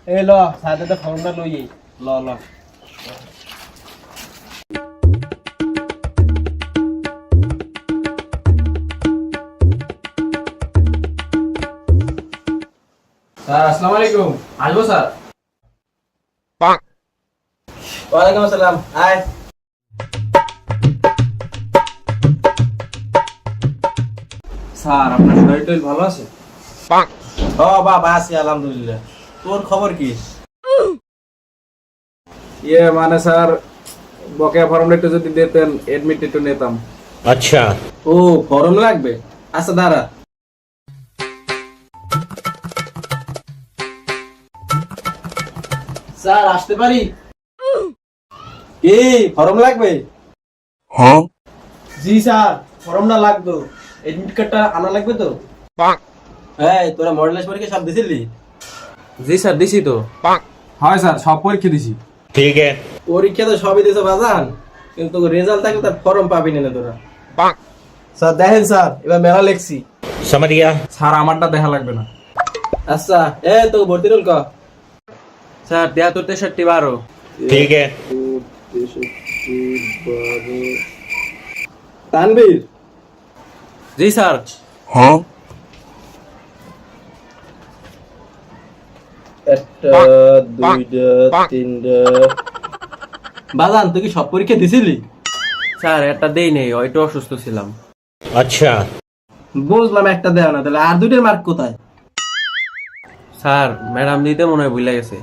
এ ল সাথে তো ফর্মটা লই ল ল স্যার আসসালামু আলাইকুম আসবো স্যার ওয়ালাইকুম আসসালাম আয় স্যার আপনার শরীর টরীর ভালো আছে ও বাবা আছি আলহামদুলিল্লাহ তোর খবর কি মানে স্যার বকেয়া ফর্মটা একটু যদি দিতেন এডমিট একটু নিতাম। अच्छा ও ফর্ম লাগবে আচ্ছা দাঁড়া স্যার আসতে পারি কি ফর্ম লাগবে हाँ জি স্যার ফর্মটা লাগতো এডমিট কার্ডটা আনা লাগবে তো এই তোরা মডেল পরীক্ষা সব দিছিলি জি স্যার দিছি তো। হয় স্যার সব পরীক্ষা দিছি। ठीक है পরীক্ষা তো সবই দিছো বাজান কিন্তু রেজাল্ট থাকলে তার ফর্ম পাবি না তোরা স্যার দেখেন স্যার এবার মেলা লেখছি समझ गया স্যার আমারটা দেখা লাগবে না। আচ্ছা এ তো ভর্তি রোল ক স্যার 73 63 12 ठीक है তানবীর জি স্যার। हाँ একটা দুইটা তিনটা বাজান তুই কি সব পরীক্ষা দিছিলি স্যার একটা দেই নেই একটু অসুস্থ ছিলাম। अच्छा বুঝলাম একটা দেও না তাহলে আর দুইটার মার্ক কোথায় স্যার ম্যাডাম দিতে মনে হয় ভুলে গেছে।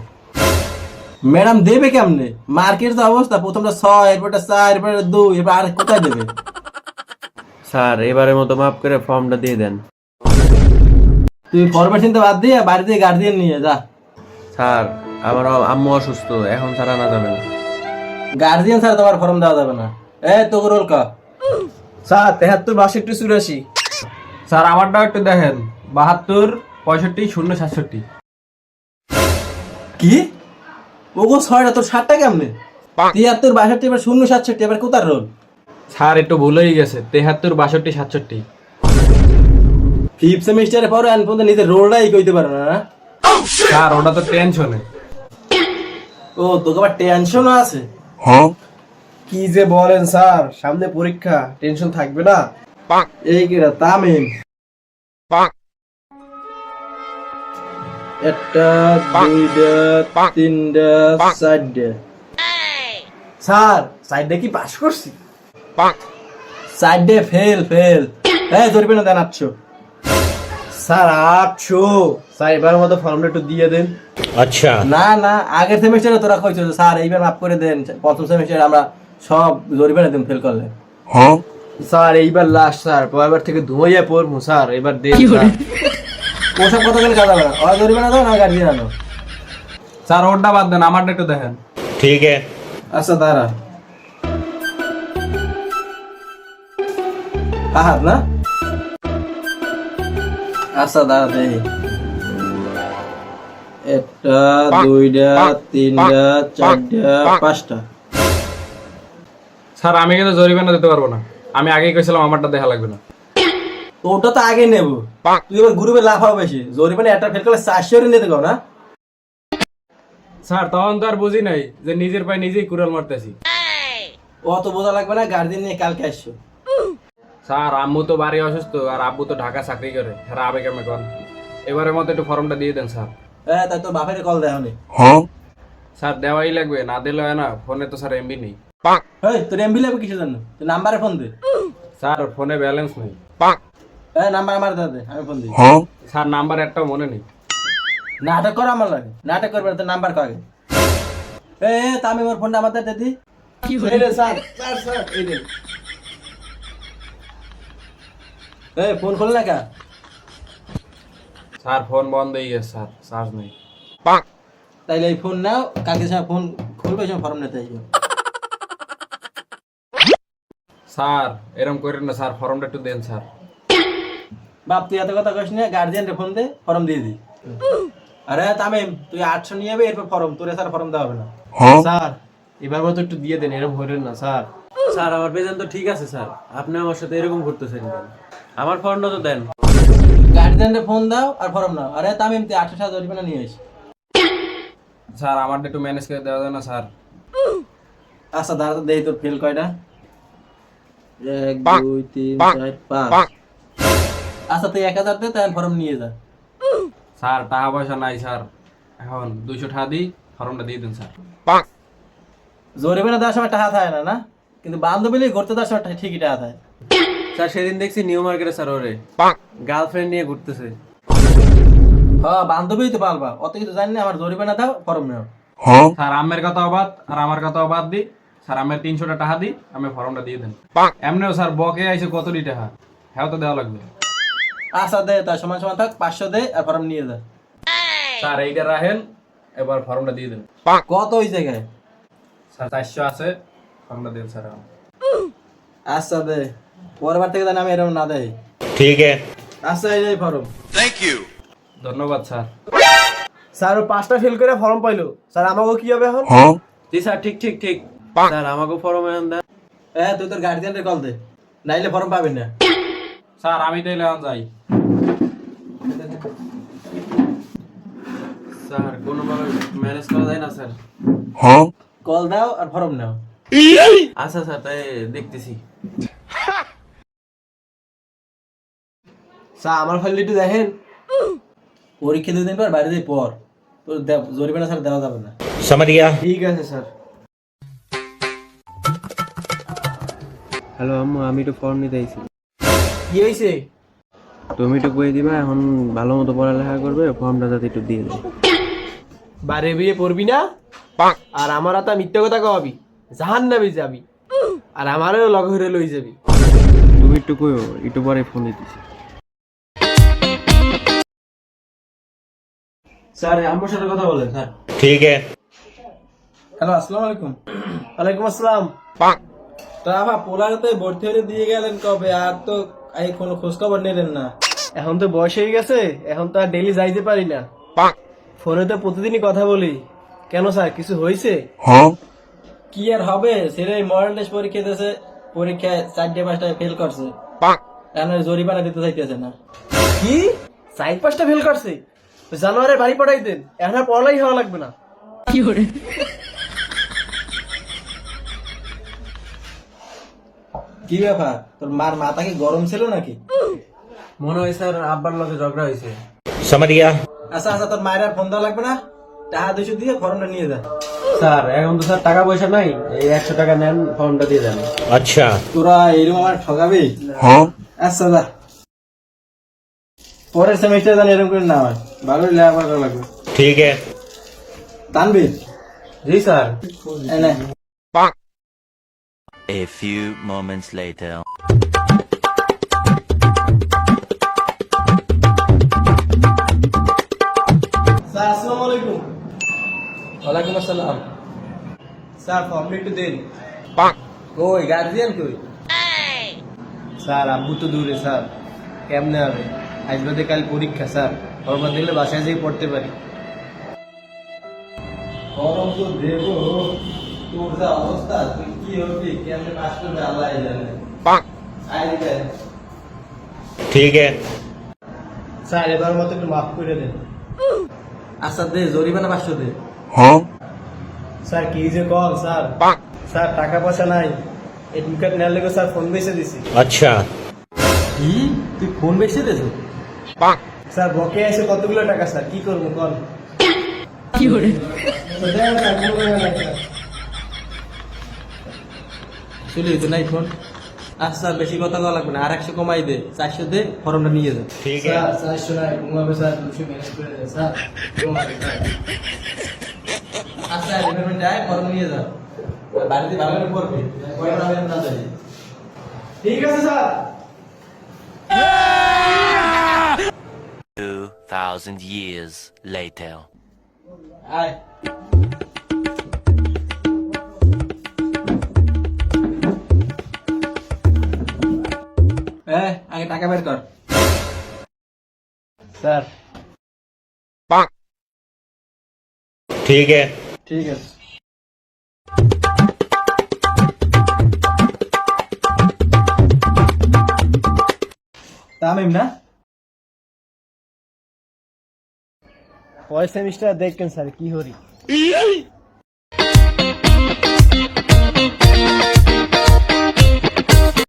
ম্যাডাম দেবে কেমনে মার্কের যে অবস্থা প্রথমটা 6 এরপরটা 4 এরপরে 2 এরপর আর কোথায় দেবে স্যার এবারের মতো মাফ করে ফর্মটা দিয়ে দেন। তুই ফরম্যাট চিন্তা বাদ দিয়ে বাড়ি থেকে গার্ডিয়ান নিয়ে যা স্যার আমার আম্মু অসুস্থ এখন স্যার আনা যাবে না। গার্ডিয়ান স্যার তোমার ফর্ম দেওয়া যাবে না এ তো রোল ক স্যার 73 62 84 স্যার আমারটাও একটু দেখেন 72 65 0 67। কি ওগো 6টা তোর 7টা কেমনে 73 62 এবার 0 67 এবার কোথার রোল স্যার একটু ভুল হয়ে গেছে 73 62 67। ফিফথ সেমিস্টারে পড়ো আন পর্যন্ত নিজের রোলটাই কইতে পারো না স্যার ওটা তো টেনশনে। ও তোকে আবার টেনশনও আছে हाँ কি যে বলেন স্যার সামনে পরীক্ষা টেনশন থাকবে না এই কিরা তামিম একটা দুইটা তিনটা চারটা স্যার চারটা কি পাস করছি চারটে ফেল ফেল এই ধরবে না দেন 800 স্যার 800 স্যার এবার মতো ফর্মটা একটু দিয়ে দেন अच्छा না না আগের সেমিস্টারে তোরা কইছো যে স্যার এইবার মাফ করে দেন প্রথম সেমিস্টারে আমরা সব জরিমানা দেন ফেল করলে हाँ স্যার এইবার লাস্ট স্যার পরেরবার থেকে ধুইয়া পড়মু স্যার এবার দেন স্যার ওসব কথা কেন কাজ হবে না ওরা জরিমানা দাও না গার্জিয়ান আনো স্যার ওটা বাদ দেন আমারটা একটু দেখেন। ठीक है আচ্ছা দাঁড়া আহার না আচ্ছা দাঁড়া দেখি একটা দুইটা তিনটা চারটা পাঁচটা স্যার আমি কিন্তু জরিমানা দিতে পারবো না আমি আগেই কইছিলাম আমারটা দেখা লাগবে না। তো ওটা তো আগে নেবো তুই এবার গ্রুপে লাভ হবে বেশি জরিমানা একটা ফেল করলে 400 নিতে গো না স্যার তখন তো আর বুঝি নাই যে নিজের পায়ে নিজেই কুড়াল মারতেছি। অত বোঝা লাগবে না গার্জিয়ান নিয়ে কালকে আসছো স্যার আম্মু তো বাড়ি অসুস্থ আর আব্বু তো ঢাকা চাকরি করে হ্যাঁ আবে কেমন কন এবারের মতো একটু ফর্মটা দিয়ে দেন স্যার। হ্যাঁ তাই তো বাপের কল দেওয়া নেই हाँ স্যার দেওয়াই লাগবে না দিলে হয় না ফোনে তো স্যার এমবি নেই। এই তোর এমবি লাগবে কিসের জন্য তুই নাম্বারে ফোন দে স্যার ফোনে ব্যালেন্স নেই। এই নাম্বার আমার দে আমি ফোন দিই हाँ স্যার নাম্বার একটাও মনে নেই। নাটক করা আমার লাগে নাটক করবে না তোর নাম্বার কাগে এ তামি আমার ফোনটা আমার দে দি কি হইছে স্যার স্যার স্যার এই দে এই ফোন খোল না কা স্যার ফোন বন্ধ হয়ে গেছে স্যার চার্জ নেই। তাইলে এই ফোন নাও কালকে সময় ফোন খুলবে সময় ফর্ম নিতে আইও স্যার এরকম করেন না স্যার ফর্মটা একটু দেন স্যার। বাপ তুই এত কথা কইস না গার্জিয়ানরে ফোন দে ফর্ম দিয়ে দি আরে তামিম তুই 800 নিয়ে যাবে এরপর ফর্ম তোরে স্যার ফর্ম দেওয়া হবে না हाँ স্যার এবার মতো একটু দিয়ে দেন এরকম হইলেন না স্যার স্যার আমার বেতন তো ঠিক আছে স্যার আপনি আমার সাথে এরকম করতেছেন কেন আমার ফর্মটা তো দেন। গার্জিয়ানরে ফোন দাও আর ফর্ম নাও আরে তামিম তুই 800 টাকা জরিমানা নিয়ে আইস স্যার আমারটা একটু ম্যানেজ করে দেওয়া যায় না স্যার? আচ্ছা দাঁড়া দেই তোর ফেল কয়টা, 1 2 3 4 5। আচ্ছা তুই 1000 দে, তাহলে ফর্ম নিয়ে যা। স্যার টাকা পয়সা নাই স্যার, এখন 200 টাকা দিই, ফর্মটা দিয়ে দিন স্যার। জরিমানা দেওয়ার সময় টাকা থাকে না, না? কিন্তু বান্ধবী নিয়ে ঘুরতে দেওয়ার সময় ঠিকই টাকা থাকে। স্যার সেদিন দেখছি নিউ মার্কেটে স্যার ওরে গার্লফ্রেন্ড নিয়ে ঘুরতেছে। হ্যাঁ বান্ধবী তো পারবা, অত কিছু জানি না। আমার জরিমানা দাও, ফর্ম নাও। স্যার আমের কথা বাদ আর আমার কথা বাদ দিই, স্যার আমের 300 টাকা দিই, আমি ফর্মটা দিয়ে দেন। এমনিও স্যার বকে আইছে কতটি টাকা, হ্যাঁ তো দেওয়া লাগবে। আচ্ছা দে, তার সমান সমান থাক, 500 দে আর ফর্ম নিয়ে যা। স্যার এইটা রাখেন, এবার ফর্মটা দিয়ে দেন। কত ওই জায়গায়? স্যার 400 আছে, ফর্মটা দিন স্যার এখন। আচ্ছা দে, পরের বার থেকে জানি আমি এরকম না দেই। ठीक है। আচ্ছা এই যে ফর্ম। ধন্যবাদ স্যার। স্যার ও 5টা ফেল করে ফর্ম পাইলো, স্যার আমাকে কি হবে এখন? জি স্যার, ঠিক ঠিক ঠিক। স্যার আমাকে ফর্ম এখন দেন। হ্যাঁ তুই তোর গার্ডিয়ানকে কল দে, নাইলে ফর্ম পাবি না। স্যার আমি তাইলে এখন যাই। স্যার কোনোভাবে ম্যানেজ করা যায় না স্যার? কল দাও আর ফর্ম নাও। আচ্ছা স্যার, তাই দেখতেছি। স্যার আমার ফাইল একটু দেখেন। পরীক্ষা 2 দিন পর বাইরে দিয়ে পর, তোর জরিমানা স্যার দেওয়া যাবে না। समझ गया। ঠিক আছে স্যার। হ্যালো আম্মু, আমি একটু ফর্ম নিতে আইছি। কি হয়েছে? তুমি একটু বই দিবা, এখন ভালো মতো পড়ালেখা করবে, ফর্মটা যাতে একটু দিয়ে দাও। বারে বিয়ে পড়বি না, আর আমার হাতে মিথ্যা কথা কবি, জাহান নামে যাবি, আর আমারও লগ হয়ে লই যাবি। তুমি একটু কইও, একটু পরে ফোন দিতেছি। স্যার আমার সাথে কথা বলেন স্যার। ठीक है। হ্যালো আসসালামু আলাইকুম। ওয়ালাইকুম আসসালাম। তা আপা পোলারতে ভর্তি হয়ে দিয়ে গেলেন কবে, আর তো এই কোনো খোঁজ খবর নিলেন না? এখন তো বয়স হয়ে গেছে, এখন তো আর ডেইলি যাইতে পারি না। ফোনে তো প্রতিদিনই কথা বলি। কেন স্যার, কিছু হয়েছে? কি আর হবে, ছেলে মডেল টেস্ট পরীক্ষা দিয়েছে, পরীক্ষায় 4টে-5টায় ফেল করছে, এখন আর জরিমানা দিতে চাইতেছে না। কি 4-5টা ফেল করছে? জানুয়ারি বাড়ি পাঠাই দেন, এখন আর পড়ালাই হওয়া লাগবে না। কি ব্যাপার, তোর মার মাথা কি গরম ছিল নাকি? মনে হয় স্যার আব্বার লগে ঝগড়া হয়েছে। समझ गया। আচ্ছা আচ্ছা, তোর মায়ের আর ফোন দেওয়া লাগবে না, টাকা 200 দিয়ে ফর্মটা নিয়ে যা। স্যার এখন তো স্যার টাকা পয়সা নাই, এই 100 টাকা নেন, ফর্মটা দিয়ে দেন। अच्छा। তোরা এরকম আমার ঠকাবি? আচ্ছা যা, পরের সেমিস্টার জানি এরকম করে না হয়, ভালোই লেখাপড়া করা লাগবে। ठीक है। তানবীর জি স্যার। এই নে। A few moments later. Sir আসসালামু আলাইকুম। ওয়ালাইকুম আসসালাম। স্যার ফর্ম একটু দেন। কই গার্জিয়ান কই? স্যার আব্বু তো দূরে স্যার, কেমনে হবে? আজ বাদে কাল পরীক্ষা স্যার, ফর্ম দিলে বাসায় যেয়ে পড়তে পারি। ফর্ম তো দেবো, তোর যা অবস্থা, তুই কি হবি, কেমনে পাস করবে আল্লাহ জানে। আয় দে। ठीक है। স্যার এবার মতো একটু মাফ করে দেন। আচ্ছা দে, জরিমানা 500 দে। স্যার কি যে কল স্যার, স্যার টাকা পয়সা নাই, এটিএম কার্ড নেওয়ার লেগে স্যার ফোন বেচে দিছি। अच्छा। কি, তুই ফোন বেচে দিয়েছ? স্যার বকে আছে কতগুলো টাকা, স্যার কি করবো কল? কি করে চলে যেত নাই ফোন। আচ্ছা বেশি কথা বলা লাগবে না, আর 100 কমাই দে, 400 দে, ফর্মটা নিয়ে যা। ठीक है। 400 নাই ঘুমাবে স্যার, 200 ম্যানেজ করে দে স্যার, ঘুমাবে স্যার। আচ্ছা রিপেমেন্ট আয়, ফর্ম নিয়ে যা, বাড়িতে ভালো করে পড়বি, পড়া হবে না জানি। ঠিক আছে স্যার। 2,000 years later. আয় আগে টাকা বের কর। স্যার ठीक है। ঠিক আছে। তামিম না, পরের সেমিস্টার দেখবেন স্যার কি হরি। है